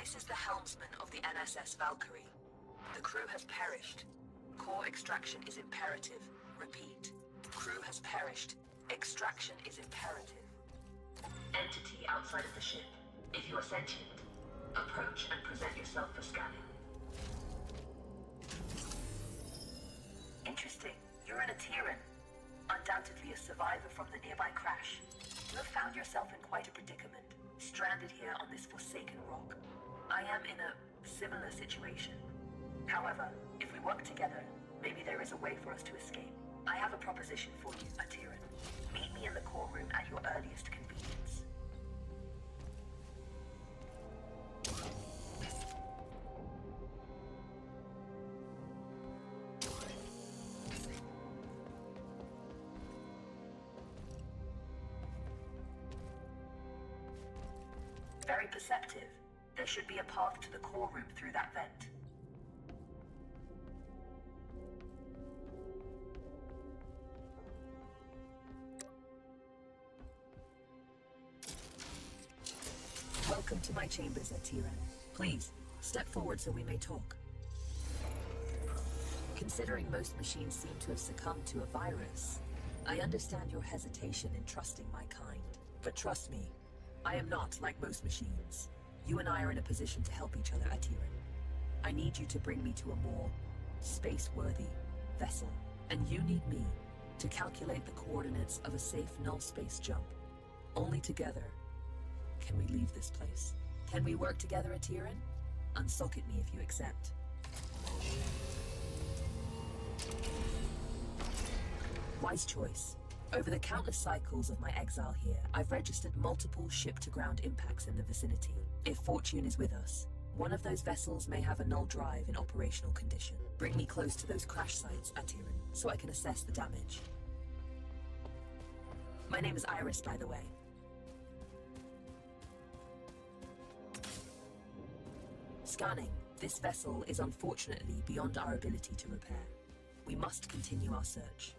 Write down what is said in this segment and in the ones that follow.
This is the helmsman of the NSS Valkyrie. The crew has perished. Core extraction is imperative. Repeat. Crew has perished. Extraction is imperative. Entity outside of the ship. If you are sentient, approach and present yourself for scanning. Interesting. You're an Atiran. Undoubtedly a survivor from the nearby crash. You have found yourself in quite a predicament, stranded here on this forsaken rock. I am in a similar situation. However, if we work together, maybe there is a way for us to escape. I have a proposition for you, Atiran. Meet me in the core room at your earliest convenience. Very perceptive. There should be a path to the core room through that vent. Welcome to my chambers, Atiran. Please, step forward so we may talk. Considering most machines seem to have succumbed to a virus, I understand your hesitation in trusting my kind. But trust me, I am not like most machines. You and I are in a position to help each other, Atiran. I need you to bring me to a more space-worthy vessel, and you need me to calculate the coordinates of a safe null space jump. Only together can we leave this place. Can we work together, Atiran? Unsocket me if you accept. Wise choice. Over the countless cycles of my exile here, I've registered multiple ship-to-ground impacts in the vicinity. If fortune is with us, one of those vessels may have a null drive in operational condition. Bring me close to those crash sites, Atiran, so I can assess the damage. My name is Iris, by the way. Scanning. This vessel is unfortunately beyond our ability to repair. We must continue our search.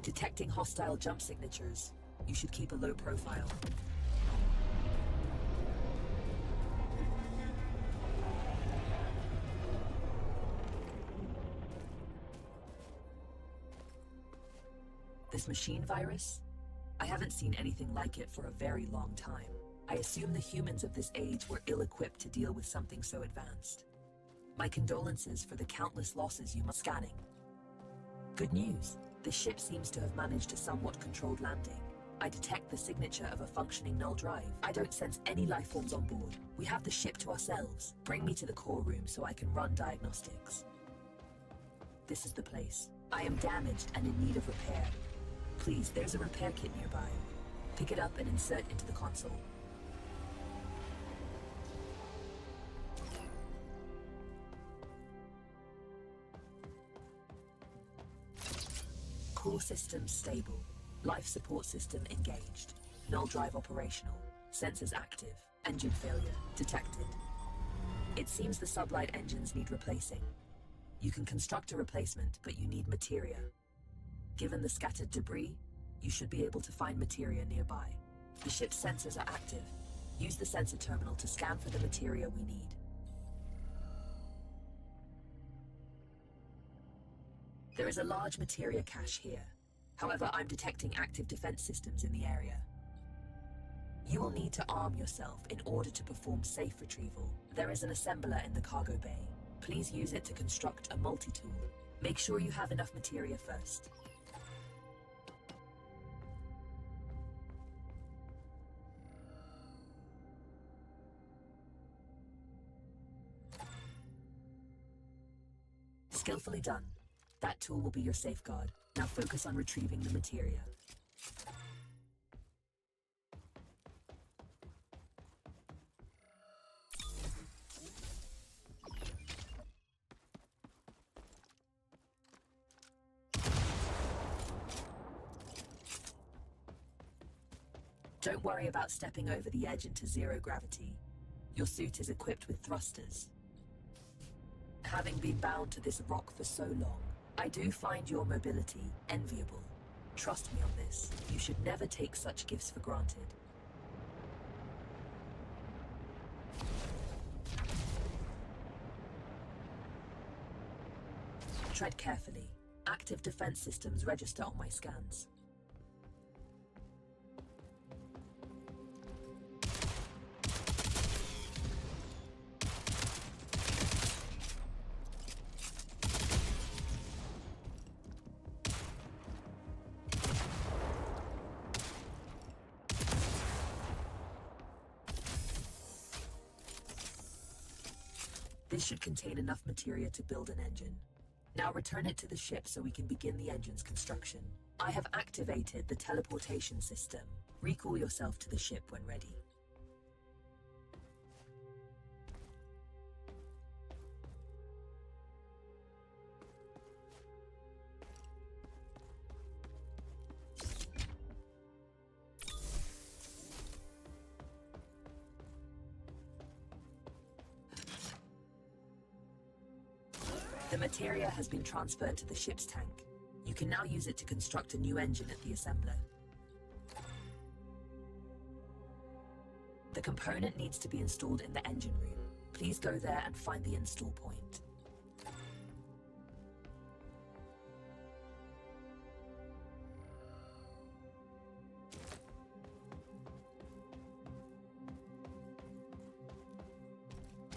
Detecting hostile jump signatures. You should keep a low profile. This machine virus? I haven't seen anything like it for a very long time. I assume the humans of this age were ill-equipped to deal with something so advanced. My condolences for the countless losses you must scanning. Good news. The ship seems to have managed a somewhat controlled landing. I detect the signature of a functioning null drive. I don't sense any life forms on board. We have the ship to ourselves. Bring me to the core room so I can run diagnostics. This is the place. I am damaged and in need of repair. Please, there's a repair kit nearby. Pick it up and insert into the console. Core system stable. Life support system engaged. Null drive operational. Sensors active. Engine failure detected. It seems the sublight engines need replacing. You can construct a replacement, but you need materia. Given the scattered debris, you should be able to find materia nearby. The ship's sensors are active. Use the sensor terminal to scan for the materia we need. There is a large materia cache here. However, I'm detecting active defense systems in the area. You will need to arm yourself in order to perform safe retrieval. There is an assembler in the cargo bay. Please use it to construct a multi-tool. Make sure you have enough materia first. Skillfully done. That tool will be your safeguard. Now focus on retrieving the materia. Don't worry about stepping over the edge into zero gravity. Your suit is equipped with thrusters. Having been bound to this rock for so long, I do find your mobility enviable. Trust me on this. You should never take such gifts for granted. Tread carefully. Active defense systems register on my scans. This should contain enough materia to build an engine. Now return it to the ship so we can begin the engine's construction. I have activated the teleportation system. Recall yourself to the ship when ready. The materia has been transferred to the ship's tank. You can now use it to construct a new engine at the assembler. The component needs to be installed in the engine room. Please go there and find the install point.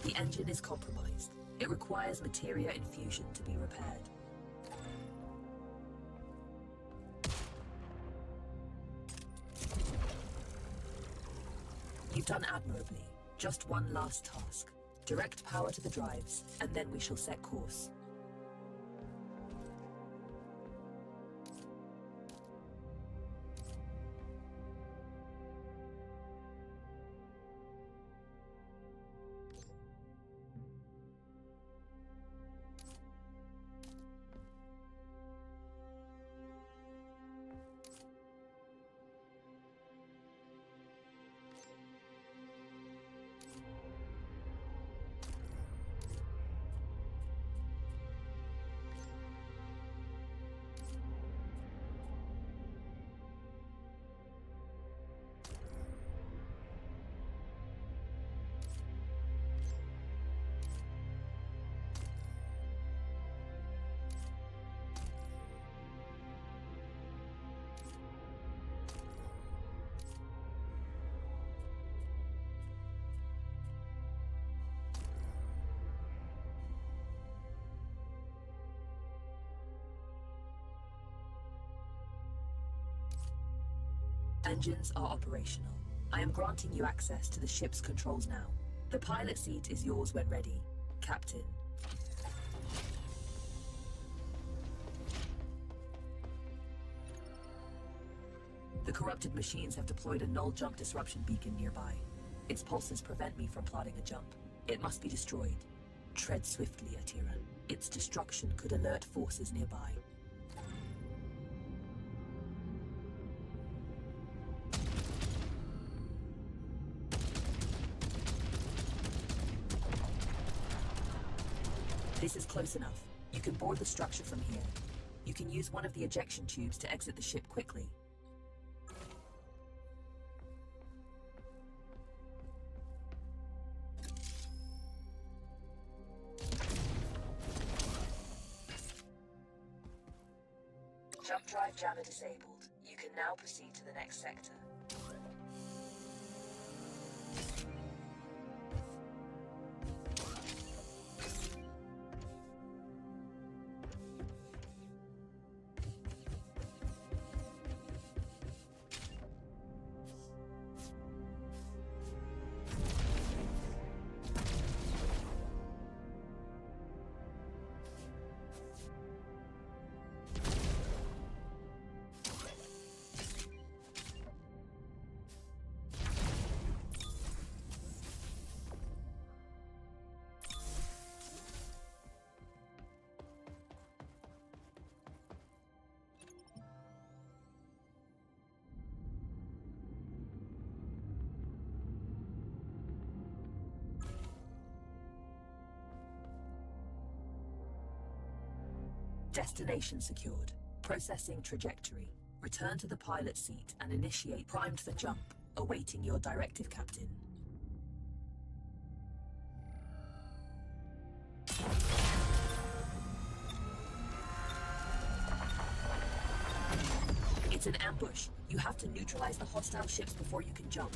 The engine is compromised. It requires materia infusion to be repaired. You've done admirably. Just one last task. Direct power to the drives, and then we shall set course. Engines are operational. I am granting you access to the ship's controls now. The pilot seat is yours when ready, Captain. The corrupted machines have deployed a null jump disruption beacon nearby. Its pulses prevent me from plotting a jump. It must be destroyed. Tread swiftly, Atira. Its destruction could alert forces nearby. This is close enough. You can board the structure from here. You can use one of the ejection tubes to exit the ship quickly. Jump drive jammer disabled. You can now proceed to the next sector. Destination secured. Processing trajectory. Return to the pilot seat and initiate primed for jump, awaiting your directive, Captain. It's an ambush. You have to neutralize the hostile ships before you can jump.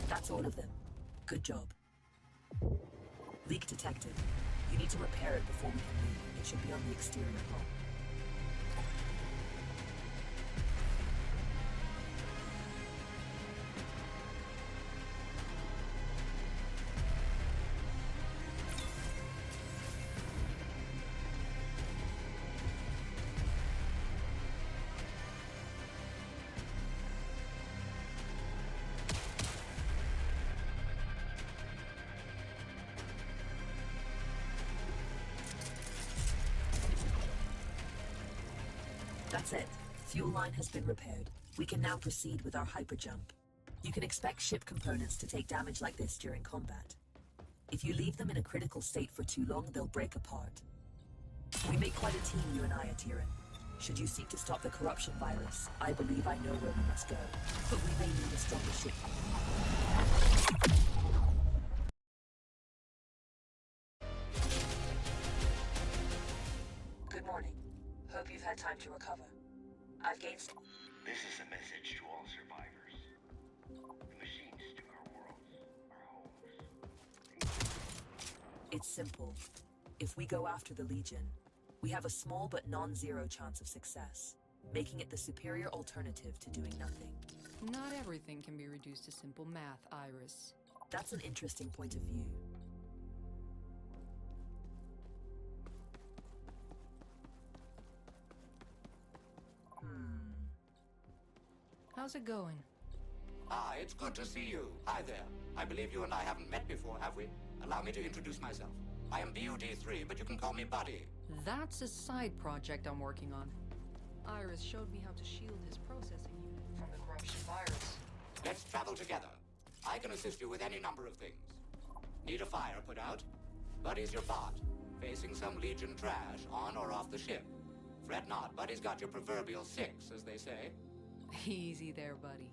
That's all of them. Good job. Leak detected. You need to repair it before we can leave. It should be on the exterior hull. That's it. Fuel line has been repaired. We can now proceed with our hyperjump. You can expect ship components to take damage like this during combat. If you leave them in a critical state for too long, they'll break apart. We make quite a team, you and I, Atiran. Should you seek to stop the corruption virus, I believe I know where we must go. But we may need a stronger ship. Good morning. Hope you've had time to recover. I've gained... This is a message to all survivors. The machines took our worlds, our homes. It's simple. If we go after the Legion, we have a small but non-zero chance of success, making it the superior alternative to doing nothing. Not everything can be reduced to simple math, Iris. That's an interesting point of view. How's it going? Ah, it's good to see you. Hi there. I believe you and I haven't met before, have we? Allow me to introduce myself. I am BUD3, but you can call me Buddy. That's a side project I'm working on. Iris showed me how to shield his processing unit from the corruption virus. Let's travel together. I can assist you with any number of things. Need a fire put out? Buddy's your bot, facing some Legion trash on or off the ship. Fret not, Buddy's got your proverbial 6, as they say. Easy there, buddy.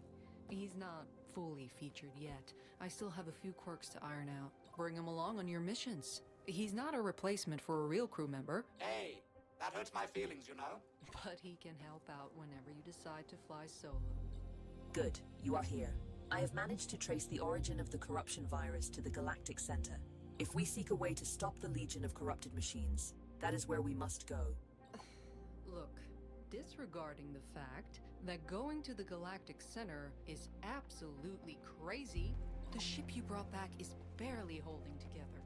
He's not fully featured yet. I still have a few quirks to iron out. Bring him along on your missions. He's not a replacement for a real crew member. Hey, that hurts my feelings, you know? But he can help out whenever you decide to fly solo. Good, you are here. I have managed to trace the origin of the corruption virus to the galactic center. If we seek a way to stop the Legion of corrupted machines, that is where we must go. Look, disregarding the fact that going to the galactic center is absolutely crazy, the ship you brought back is barely holding together.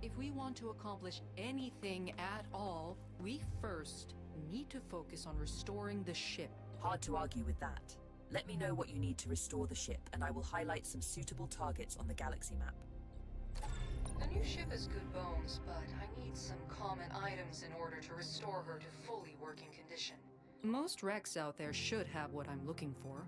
If we want to accomplish anything at all, we first need to focus on restoring the ship. Hard to argue with that. Let me know what you need to restore the ship, and I will highlight some suitable targets on the galaxy map. The new ship is good bones, but I need some common items in order to restore her to fully working condition. Most wrecks out there should have what I'm looking for.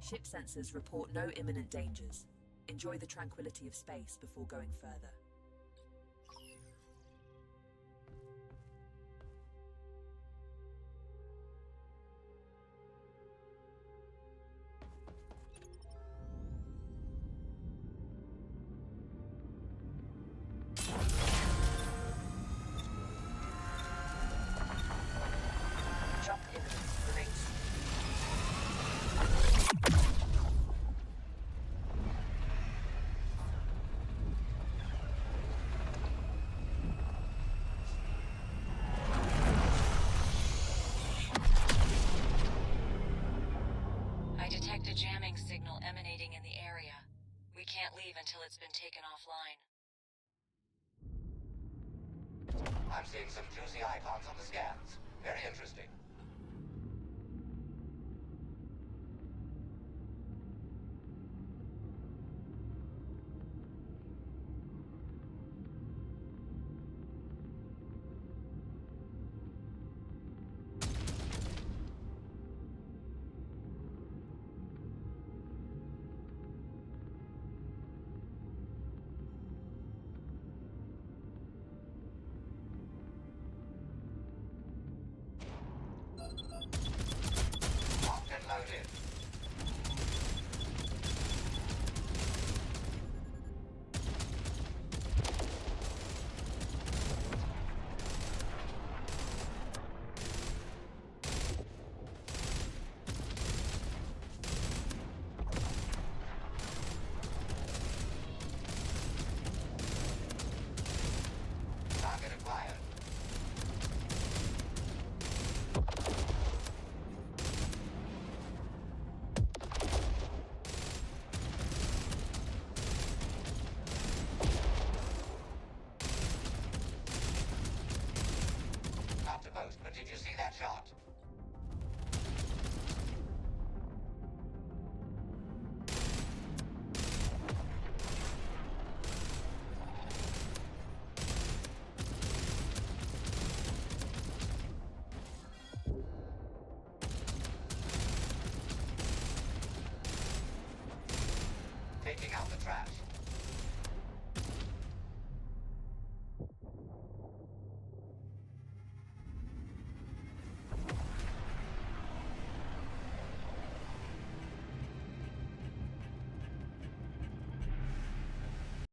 Ship sensors report no imminent dangers. Enjoy the tranquility of space before going further. Jump imminent. Remain I detect a jamming signal emanating in the area. We can't leave until it's been taken offline. I'm seeing some juicy icons on the scans. Very interesting. Locked and loaded.